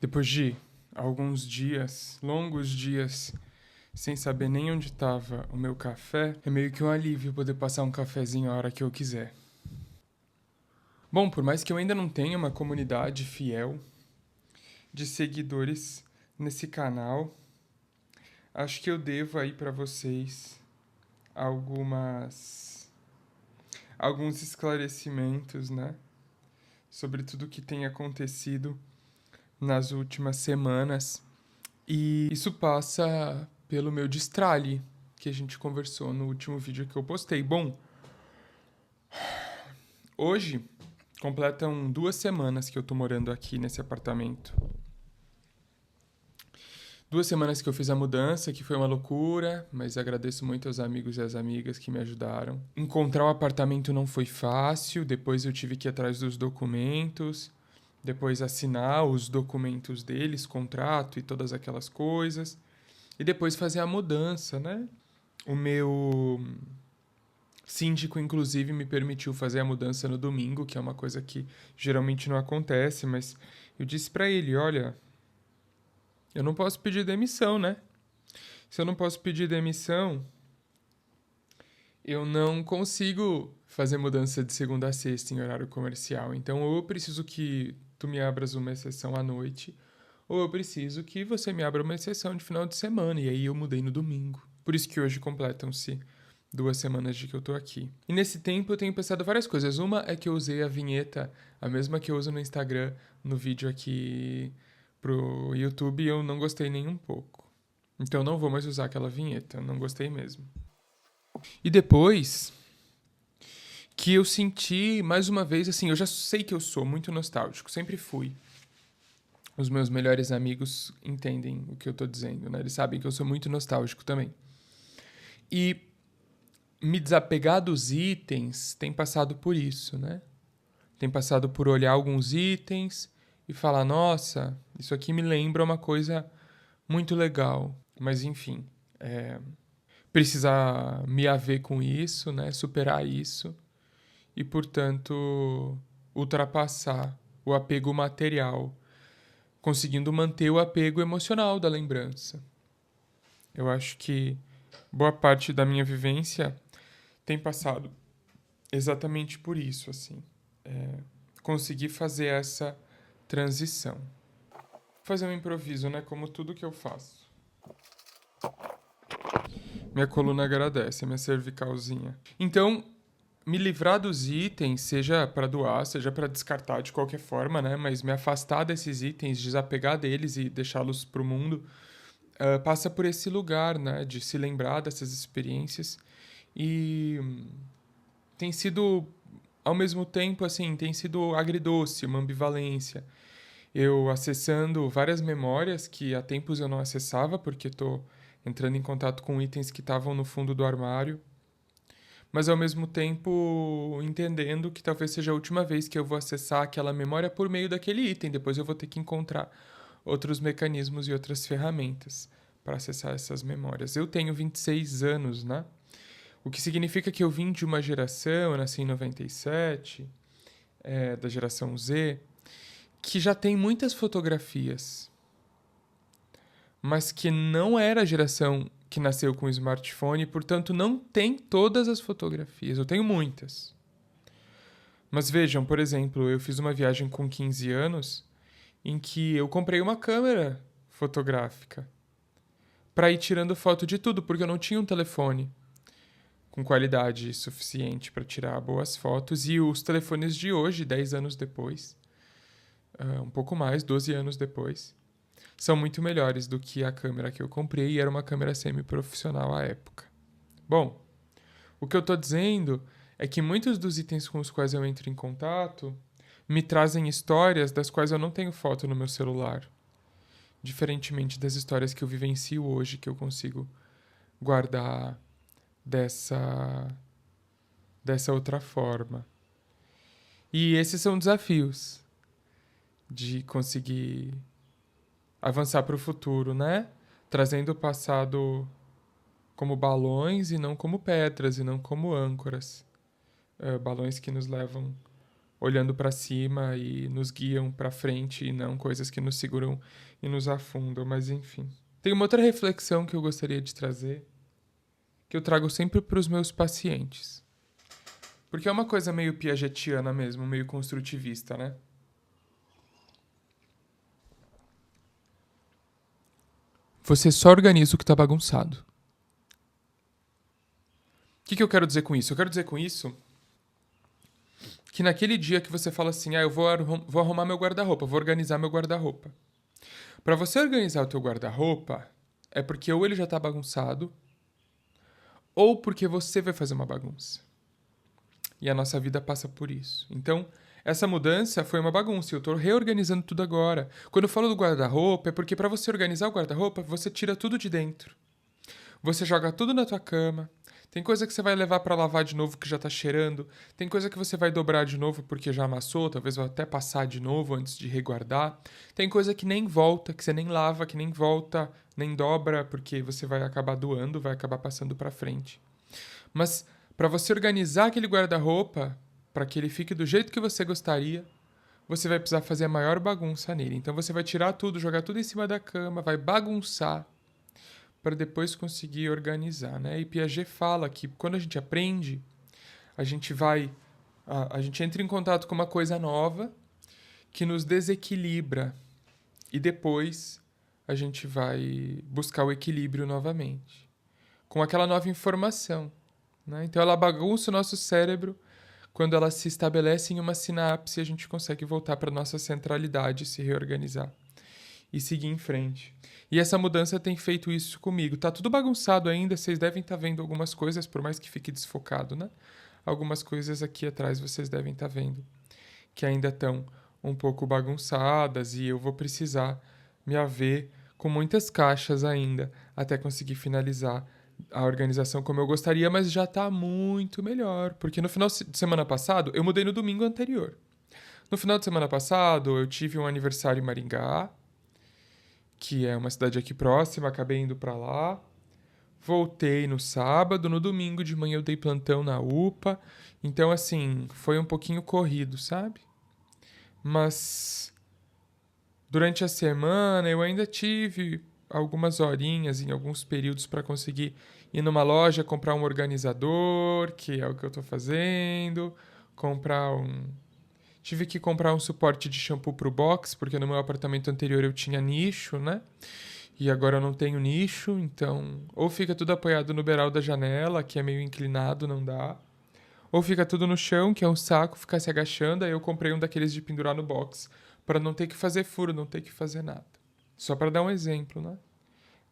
Depois de alguns dias, longos dias, sem saber nem onde estava o meu café, é meio que um alívio poder passar um cafezinho a hora que eu quiser. Bom, por mais que eu ainda não tenha uma comunidade fiel de seguidores nesse canal, acho que eu devo aí para vocês alguns esclarecimentos, né, sobre tudo que tem acontecido nas últimas semanas. E isso passa pelo meu destralhe, que a gente conversou no último vídeo que eu postei. Bom, hoje completam 2 semanas que eu tô morando aqui nesse apartamento. 2 semanas que eu fiz a mudança, que foi uma loucura, mas agradeço muito aos amigos e às amigas que me ajudaram. Encontrar o apartamento não foi fácil, depois eu tive que ir atrás dos documentos, depois assinar os documentos deles, contrato e todas aquelas coisas, e depois fazer a mudança, né? O meu síndico, inclusive, me permitiu fazer a mudança no domingo, que é uma coisa que geralmente não acontece, mas eu disse pra ele, olha, eu não posso pedir demissão, né? Se eu não posso pedir demissão, eu não consigo fazer mudança de segunda a sexta em horário comercial. Então, ou eu preciso que tu me abras uma exceção à noite, ou eu preciso que você me abra uma exceção de final de semana. E aí eu mudei no domingo. Por isso que hoje completam-se 2 semanas de que eu tô aqui. E nesse tempo eu tenho pensado várias coisas. Uma é que eu usei a vinheta, a mesma que eu uso no Instagram, no vídeo aqui pro YouTube, e eu não gostei nem um pouco. Então eu não vou mais usar aquela vinheta, eu não gostei mesmo. E depois que eu senti, mais uma vez, assim, eu já sei que eu sou muito nostálgico, sempre fui. Os meus melhores amigos entendem o que eu tô dizendo, né? Eles sabem que eu sou muito nostálgico também. E me desapegar dos itens tem passado por isso, né? Tem passado por olhar alguns itens e falar, nossa, isso aqui me lembra uma coisa muito legal. Mas enfim, precisar me haver com isso, né? Superar isso e, portanto, ultrapassar o apego material, conseguindo manter o apego emocional da lembrança. Eu acho que boa parte da minha vivência tem passado exatamente por isso, assim. Conseguir fazer essa transição. Fazer um improviso, né? Como tudo que eu faço. Minha coluna agradece, minha cervicalzinha. Então, me livrar dos itens, seja para doar, seja para descartar de qualquer forma, né? Mas me afastar desses itens, desapegar deles e deixá-los pro mundo, passa por esse lugar, né? De se lembrar dessas experiências. E tem sido, ao mesmo tempo, assim, tem sido agridoce, uma ambivalência. Eu acessando várias memórias que há tempos eu não acessava, porque estou entrando em contato com itens que estavam no fundo do armário, mas ao mesmo tempo entendendo que talvez seja a última vez que eu vou acessar aquela memória por meio daquele item. Depois eu vou ter que encontrar outros mecanismos e outras ferramentas para acessar essas memórias. Eu tenho 26 anos, né? O que significa que eu vim de uma geração, eu nasci em 97, da geração Z, que já tem muitas fotografias, mas que não era a geração que nasceu com o smartphone, portanto não tem todas as fotografias. Eu tenho muitas. Mas vejam, por exemplo, eu fiz uma viagem com 15 anos em que eu comprei uma câmera fotográfica para ir tirando foto de tudo, porque eu não tinha um telefone com qualidade suficiente para tirar boas fotos. E os telefones de hoje, 10 anos depois, um pouco mais, 12 anos depois, são muito melhores do que a câmera que eu comprei, e era uma câmera semi-profissional à época. Bom, o que eu estou dizendo é que muitos dos itens com os quais eu entro em contato me trazem histórias das quais eu não tenho foto no meu celular. Diferentemente das histórias que eu vivencio hoje, que eu consigo guardar dessa outra forma. E esses são desafios de conseguir avançar para o futuro, né? Trazendo o passado como balões e não como pedras, e não como âncoras. Balões que nos levam olhando para cima e nos guiam para frente e não coisas que nos seguram e nos afundam, mas enfim. Tem uma outra reflexão que eu gostaria de trazer, que eu trago sempre para os meus pacientes. Porque é uma coisa meio piagetiana mesmo, meio construtivista, né? Você só organiza o que tá bagunçado. O que eu quero dizer com isso? Eu quero dizer com isso que naquele dia que você fala assim, eu vou arrumar meu guarda-roupa, vou organizar meu guarda-roupa. Para você organizar o teu guarda-roupa, é porque ou ele já tá bagunçado, ou porque você vai fazer uma bagunça. E a nossa vida passa por isso. Então, essa mudança foi uma bagunça. Eu tô reorganizando tudo agora. Quando eu falo do guarda-roupa, é porque para você organizar o guarda-roupa, você tira tudo de dentro. Você joga tudo na tua cama. Tem coisa que você vai levar para lavar de novo que já tá cheirando. Tem coisa que você vai dobrar de novo porque já amassou, talvez vai até passar de novo antes de reguardar. Tem coisa que nem volta, que você nem lava, que nem volta, nem dobra, porque você vai acabar doando, vai acabar passando para frente. Mas para você organizar aquele guarda-roupa, para que ele fique do jeito que você gostaria, você vai precisar fazer a maior bagunça nele. Então você vai tirar tudo, jogar tudo em cima da cama, vai bagunçar para depois conseguir organizar, né? E Piaget fala que quando a gente aprende, a gente vai a gente entra em contato com uma coisa nova que nos desequilibra e depois a gente vai buscar o equilíbrio novamente com aquela nova informação, né? Então ela bagunça o nosso cérebro. Quando ela se estabelece em uma sinapse, a gente consegue voltar para nossa centralidade, se reorganizar e seguir em frente. E essa mudança tem feito isso comigo. Tá tudo bagunçado ainda, vocês devem estar vendo algumas coisas, por mais que fique desfocado, né? Algumas coisas aqui atrás vocês devem estar vendo que ainda estão um pouco bagunçadas e eu vou precisar me haver com muitas caixas ainda até conseguir finalizar a organização como eu gostaria, mas já está muito melhor, porque no final de semana passado eu mudei no domingo anterior. No final de semana passado eu tive um aniversário em Maringá, que é uma cidade aqui próxima, acabei indo para lá. Voltei no sábado, no domingo de manhã eu dei plantão na UPA. Então, assim, foi um pouquinho corrido, sabe? Mas durante a semana eu ainda tive algumas horinhas em alguns períodos para conseguir ir numa loja, comprar um organizador, que é o que eu tô fazendo, comprar um. Tive que comprar um suporte de shampoo pro box, porque no meu apartamento anterior eu tinha nicho, né? E agora eu não tenho nicho, então ou fica tudo apoiado no beiral da janela, que é meio inclinado, não dá. Ou fica tudo no chão, que é um saco, ficar se agachando. Aí eu comprei um daqueles de pendurar no box, para não ter que fazer furo, não ter que fazer nada. Só para dar um exemplo, né?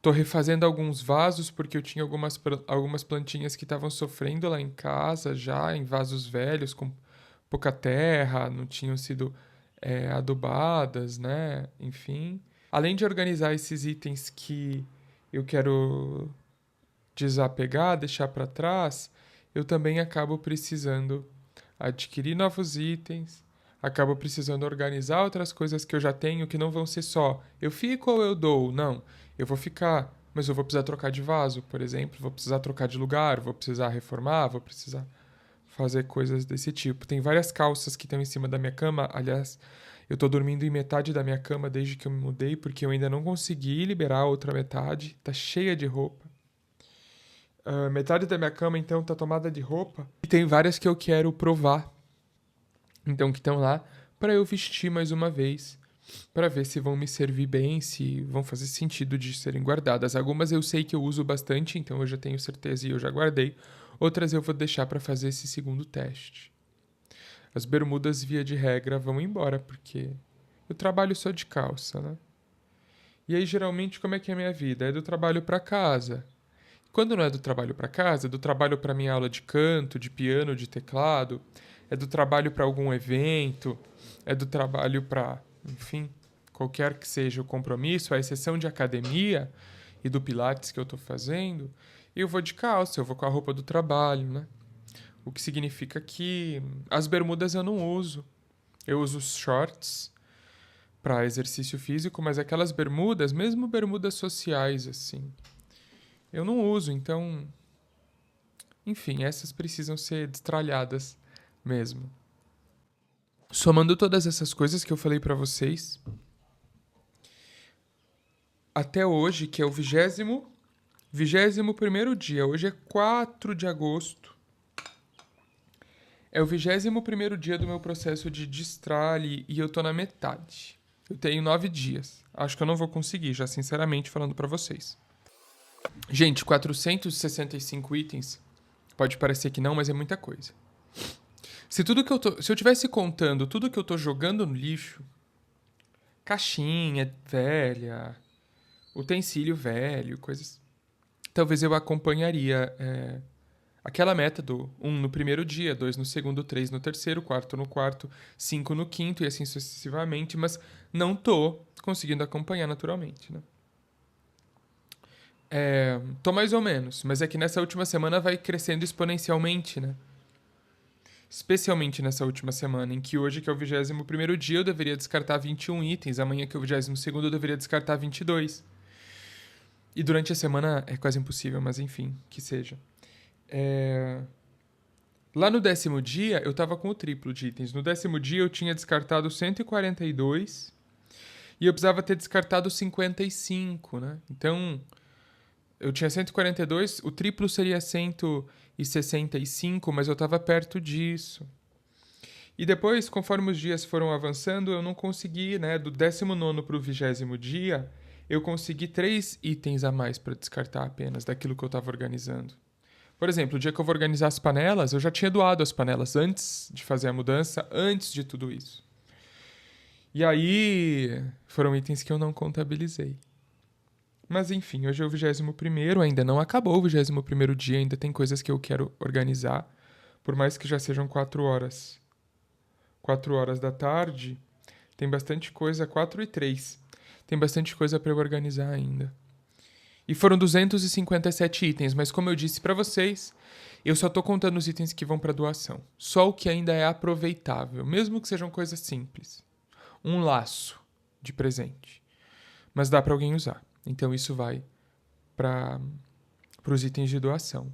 Tô refazendo alguns vasos porque eu tinha algumas plantinhas que estavam sofrendo lá em casa já, em vasos velhos, com pouca terra, não tinham sido adubadas, né? Enfim. Além de organizar esses itens que eu quero desapegar, deixar para trás, eu também acabo precisando adquirir novos itens, acabo precisando organizar outras coisas que eu já tenho que não vão ser só eu fico ou eu dou, não, eu vou ficar, mas eu vou precisar trocar de vaso, por exemplo, vou precisar trocar de lugar, vou precisar reformar, vou precisar fazer coisas desse tipo. Tem várias calças que estão em cima da minha cama, aliás, eu tô dormindo em metade da minha cama desde que eu me mudei, porque eu ainda não consegui liberar a outra metade, tá cheia de roupa. Metade da minha cama, então, tá tomada de roupa. E tem várias que eu quero provar. Então, que estão lá para eu vestir mais uma vez. Para ver se vão me servir bem, se vão fazer sentido de serem guardadas. Algumas eu sei que eu uso bastante, então eu já tenho certeza e eu já guardei. Outras eu vou deixar para fazer esse segundo teste. As bermudas, via de regra, vão embora, porque eu trabalho só de calça, né? E aí, geralmente, como é que é a minha vida? É do trabalho para casa. Quando não é do trabalho para casa, é do trabalho para minha aula de canto, de piano, de teclado, é do trabalho para algum evento, é do trabalho para, enfim, qualquer que seja o compromisso, a exceção de academia e do pilates que eu estou fazendo, eu vou de calça, eu vou com a roupa do trabalho, né? O que significa que as bermudas eu não uso. Eu uso os shorts para exercício físico, mas aquelas bermudas, mesmo bermudas sociais assim, eu não uso, então, enfim, essas precisam ser destralhadas mesmo. Somando todas essas coisas que eu falei pra vocês, até hoje, que é o 21º dia, hoje é 4 de agosto, é o 21º dia do meu processo de destrale e eu tô na metade. Eu tenho 9 dias. Acho que eu não vou conseguir, já sinceramente falando pra vocês. Gente, 465 itens, pode parecer que não, mas é muita coisa. Se eu tivesse contando tudo que eu tô jogando no lixo, caixinha velha, utensílio velho, coisas, talvez eu acompanharia aquela meta do 1 no primeiro dia, 2 no segundo, 3 no terceiro, 4 no quarto, 5 no quinto e assim sucessivamente, mas não tô conseguindo acompanhar naturalmente, né? Tô mais ou menos, mas é que nessa última semana vai crescendo exponencialmente, né? Especialmente nessa última semana, em que hoje, que é o 21º dia, eu deveria descartar 21 itens, amanhã, que é o 22º, eu deveria descartar 22. E durante a semana é quase impossível, mas enfim, que seja. Lá no 10º dia, eu tava com o triplo de itens. No 10º dia, eu tinha descartado 142 e eu precisava ter descartado 55, né? Então, eu tinha 142, o triplo seria 165, mas eu tava perto disso. E depois, conforme os dias foram avançando, eu não consegui, né? Do 19º pro 20º dia, eu consegui 3 itens a mais para descartar apenas daquilo que eu tava organizando. Por exemplo, o dia que eu vou organizar as panelas, eu já tinha doado as panelas antes de fazer a mudança, antes de tudo isso. E aí, foram itens que eu não contabilizei. Mas enfim, hoje é o 21º, ainda não acabou o 21º dia, ainda tem coisas que eu quero organizar. Por mais que já sejam 4 horas. 4 horas da tarde, tem bastante coisa, 4:03. Tem bastante coisa para eu organizar ainda. E foram 257 itens, mas como eu disse para vocês, eu só tô contando os itens que vão para doação. Só o que ainda é aproveitável, mesmo que sejam coisas simples. Um laço de presente. Mas dá para alguém usar. Então isso vai para os itens de doação.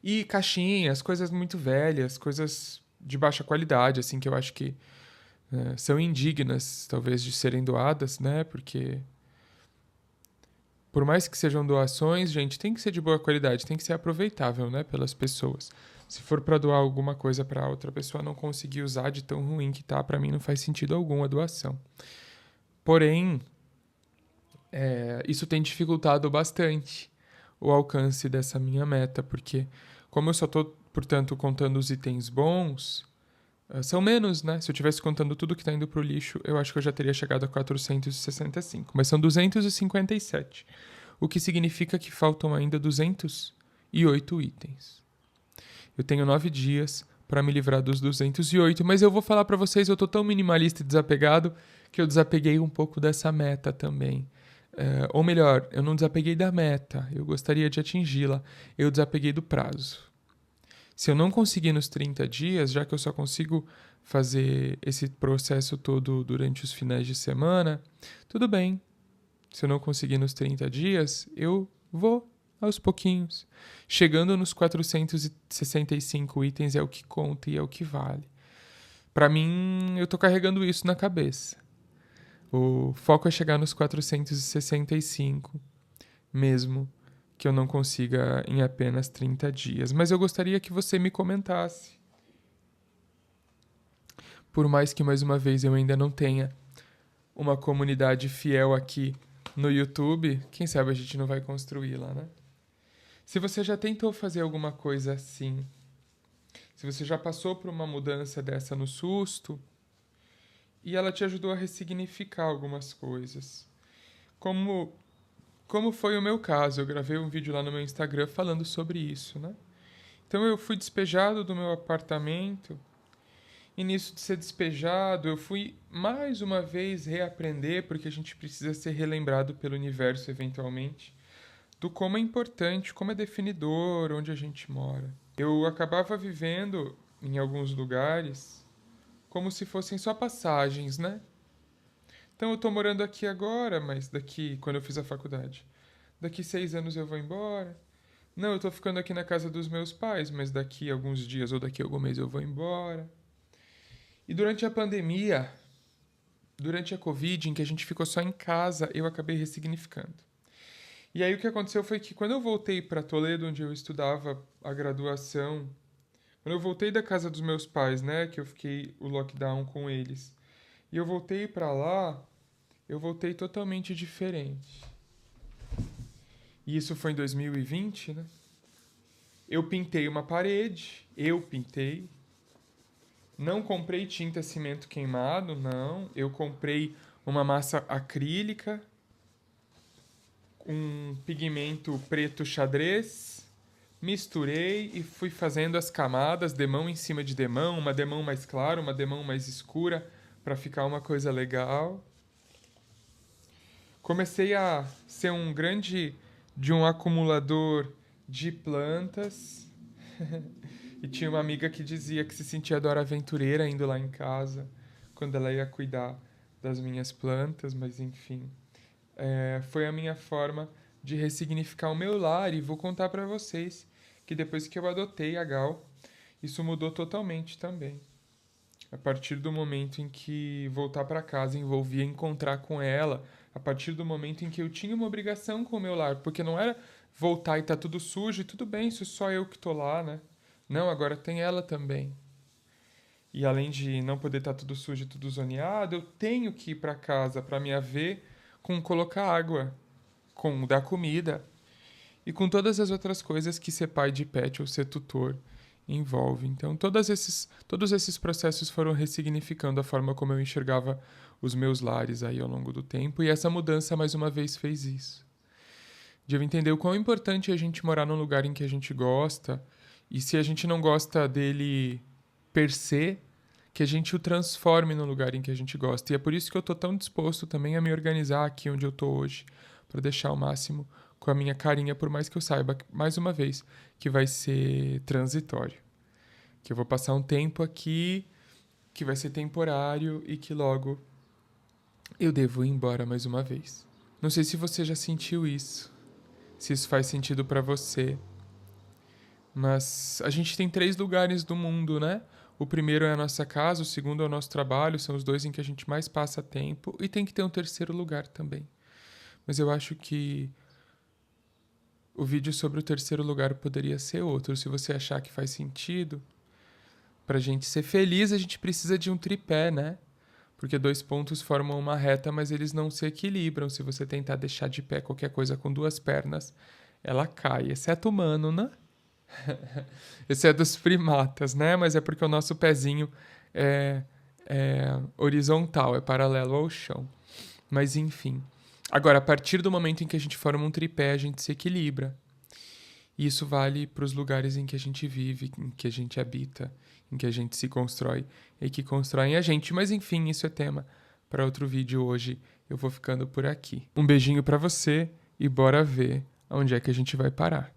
E caixinhas, coisas muito velhas, coisas de baixa qualidade, assim, que eu acho que são indignas, talvez, de serem doadas, né? Porque por mais que sejam doações, gente, tem que ser de boa qualidade, tem que ser aproveitável, né, pelas pessoas. Se for para doar alguma coisa para outra pessoa não conseguir usar de tão ruim que tá, para mim não faz sentido algum a doação. Porém, isso tem dificultado bastante o alcance dessa minha meta, porque como eu só tô, portanto, contando os itens bons, são menos, né? Se eu tivesse contando tudo que tá indo pro lixo, eu acho que eu já teria chegado a 465. Mas são 257. O que significa que faltam ainda 208 itens. Eu tenho 9 dias para me livrar dos 208, mas eu vou falar para vocês, eu tô tão minimalista e desapegado que eu desapeguei um pouco dessa meta também. Ou melhor, eu não desapeguei da meta, eu gostaria de atingi-la, eu desapeguei do prazo. Se eu não conseguir nos 30 dias, já que eu só consigo fazer esse processo todo durante os finais de semana, tudo bem. Se eu não conseguir nos 30 dias, eu vou aos pouquinhos. Chegando nos 465 itens é o que conta e é o que vale. Para mim, eu tô carregando isso na cabeça. O foco é chegar nos 465, mesmo que eu não consiga em apenas 30 dias. Mas eu gostaria que você me comentasse. Por mais que, mais uma vez, eu ainda não tenha uma comunidade fiel aqui no YouTube, quem sabe a gente não vai construí-la, né? Se você já tentou fazer alguma coisa assim, se você já passou por uma mudança dessa no susto e ela te ajudou a ressignificar algumas coisas, como foi o meu caso, eu gravei um vídeo lá no meu Instagram falando sobre isso, né? Então eu fui despejado do meu apartamento e nisso de ser despejado eu fui mais uma vez reaprender, porque a gente precisa ser relembrado pelo universo eventualmente, do como é importante, como é definidor onde a gente mora. Eu acabava vivendo em alguns lugares como se fossem só passagens, né? Então eu tô morando aqui agora, mas daqui, quando eu fiz a faculdade, daqui 6 anos eu vou embora. Não, eu tô ficando aqui na casa dos meus pais, mas daqui a alguns dias ou daqui a algum mês eu vou embora. E durante a pandemia, durante a Covid, em que a gente ficou só em casa, eu acabei ressignificando. E aí o que aconteceu foi que quando eu voltei para Toledo, onde eu estudava a graduação, quando eu voltei da casa dos meus pais, né, que eu fiquei o lockdown com eles, e eu voltei para lá, eu voltei totalmente diferente. E isso foi em 2020, né? Eu pintei uma parede, eu pintei. Não comprei tinta cimento queimado, não. Eu comprei uma massa acrílica, um pigmento preto xadrez, misturei e fui fazendo as camadas, demão em cima de demão, uma demão mais clara, uma demão mais escura, para ficar uma coisa legal. Comecei a ser um grande de um acumulador de plantas. E tinha uma amiga que dizia que se sentia Dora Aventureira indo lá em casa, quando ela ia cuidar das minhas plantas, mas enfim. Foi a minha forma de ressignificar o meu lar e vou contar para vocês que depois que eu adotei a Gal, isso mudou totalmente também. A partir do momento em que voltar para casa envolvia encontrar com ela, a partir do momento em que eu tinha uma obrigação com o meu lar, porque não era voltar e tá tudo sujo e tudo bem, isso é só eu que tô lá, né? Não, agora tem ela também. E além de não poder estar tudo sujo e tudo zoneado, eu tenho que ir para casa para me haver com colocar água, com dar comida e com todas as outras coisas que ser pai de pet ou ser tutor envolve. Então, todos esses processos foram ressignificando a forma como eu enxergava os meus lares aí ao longo do tempo, e essa mudança mais uma vez fez isso. De eu entender o quão importante é a gente morar num lugar em que a gente gosta, e se a gente não gosta dele per se, que a gente o transforme no lugar em que a gente gosta. E é por isso que eu tô tão disposto também a me organizar aqui onde eu tô hoje, para deixar o máximo com a minha carinha, por mais que eu saiba, mais uma vez, que vai ser transitório. Que eu vou passar um tempo aqui, que vai ser temporário e que logo eu devo ir embora mais uma vez. Não sei se você já sentiu isso, se isso faz sentido para você, mas a gente tem 3 lugares do mundo, né? O primeiro é a nossa casa, o segundo é o nosso trabalho, são os 2 em que a gente mais passa tempo, e tem que ter um terceiro lugar também. Mas eu acho que o vídeo sobre o terceiro lugar poderia ser outro. Se você achar que faz sentido, pra gente ser feliz, a gente precisa de um tripé, né? Porque 2 pontos formam uma reta, mas eles não se equilibram. Se você tentar deixar de pé qualquer coisa com 2 pernas, ela cai, exceto o humano, né? Esse é dos primatas, né? Mas é porque o nosso pezinho é horizontal, é paralelo ao chão. Mas enfim. Agora, a partir do momento em que a gente forma um tripé, a gente se equilibra. E isso vale para os lugares em que a gente vive, em que a gente habita, em que a gente se constrói e que constroem a gente. Mas enfim, isso é tema para outro vídeo hoje. Eu vou ficando por aqui. Um beijinho para você e bora ver onde é que a gente vai parar.